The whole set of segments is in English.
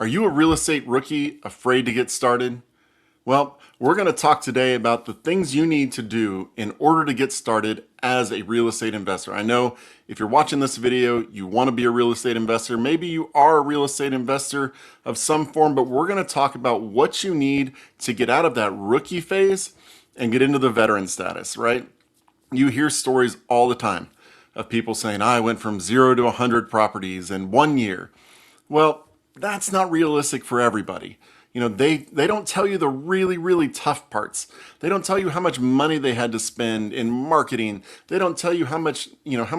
Are you a real estate rookie afraid to get started? Well, we're going to talk today about the things you need to do in order to get started as a real estate investor. I know if you're watching this video, you want to be a real estate investor. Maybe you are a real estate investor of some form, but we're going to talk about what you need to get out of that rookie phase and get into the veteran status, right? You hear stories all the time of people saying, I went from 0 to 100 properties in 1 year. Well, that's not realistic for everybody. They don't tell you the really tough parts. They don't tell you how much money they had to spend in marketing. They don't tell you how much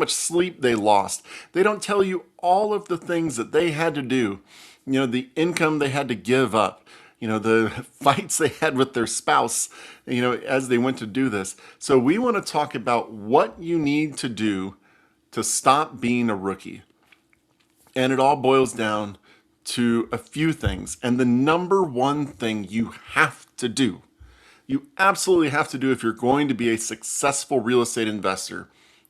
sleep they lost. They don't tell you all of the things that they had to do, the income they had to give up, the fights they had with their spouse, as they went to do this. So we want to talk about what you need to do to stop being a rookie. And it all boils down to a few things. And the number one thing you have to do, you absolutely have to do if you're going to be a successful real estate investor,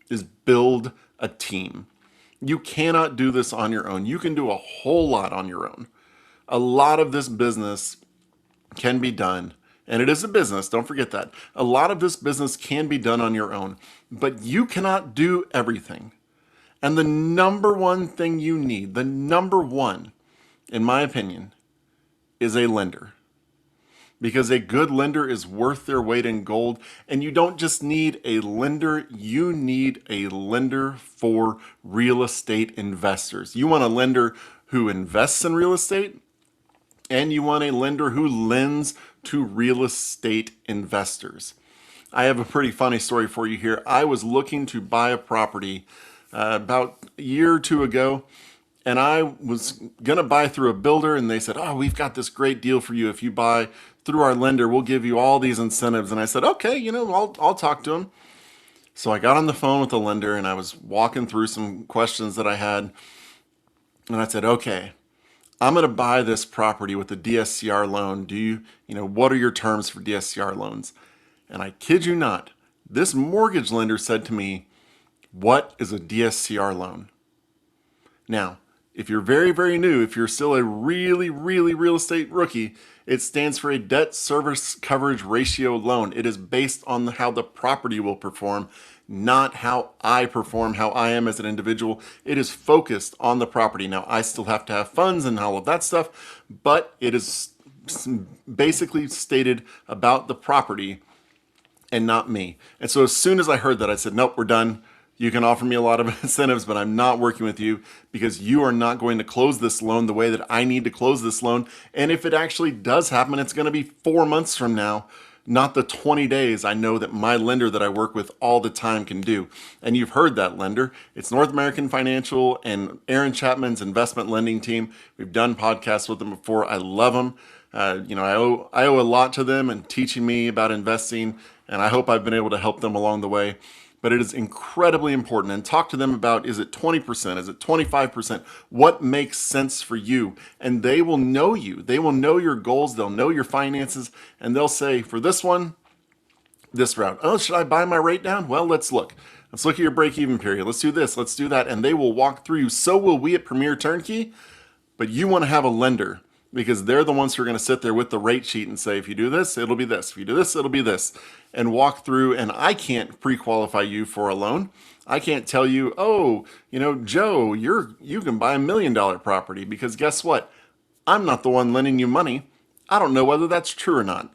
is build a team. You cannot do this on your own. You can do a whole lot on your own. A lot of this business can be done, and it is a business, don't forget that. A lot of this business can be done on your own, but you cannot do everything. And the number one thing you need, the number one, in my opinion, is a lender. Because a good lender is worth their weight in gold. And you don't just need a lender, you need a lender for real estate investors. You want a lender who invests in real estate, and you want a lender who lends to real estate investors. I have a pretty funny story for you here. I was looking to buy a property about a year or two ago, and I was going to buy through a builder, and they said, oh, we've got this great deal for you. If you buy through our lender, we'll give you all these incentives. And I said, okay, I'll talk to him. So I got on the phone with the lender, and I was walking through some questions that I had. And I said, okay, I'm going to buy this property with a DSCR loan. What are your terms for DSCR loans? And I kid you not, this mortgage lender said to me, what is a DSCR loan? Now, if you're very new, if you're still a really real estate rookie, it stands for a debt service coverage ratio loan. It is based on how the property will perform, not how I perform, how I am as an individual. It is focused on the property. Now, I still have to have funds and all of that stuff, but it is basically stated about the property and not me. And so as soon as I heard that, I said, nope, we're done. You can offer me a lot of incentives, but I'm not working with you because you are not going to close this loan the way that I need to close this loan. And if it actually does happen, it's going to be 4 months from now, not the 20 days I know that my lender that I work with all the time can do. And you've heard that lender. It's North American Financial and Aaron Chapman's investment lending team. We've done podcasts with them before. I love them. I owe a lot to them and teaching me about investing, and I hope I've been able to help them along the way. But it is incredibly important, and talk to them about, is it 20%? Is it 25%? What makes sense for you? And they will know you. They will know your goals. They'll know your finances, and they'll say, for this one, this route. Oh, should I buy my rate down? Well, let's look. Let's look at your break-even period. Let's do this. Let's do that. And they will walk through you. So will we at Premier Turnkey. But you want to have a lender, because they're the ones who are going to sit there with the rate sheet and say, if you do this, it'll be this. If you do this, it'll be this. And walk through, and I can't pre-qualify you for a loan. I can't tell you, oh, Joe, you can buy $1 million property, because guess what? I'm not the one lending you money. I don't know whether that's true or not.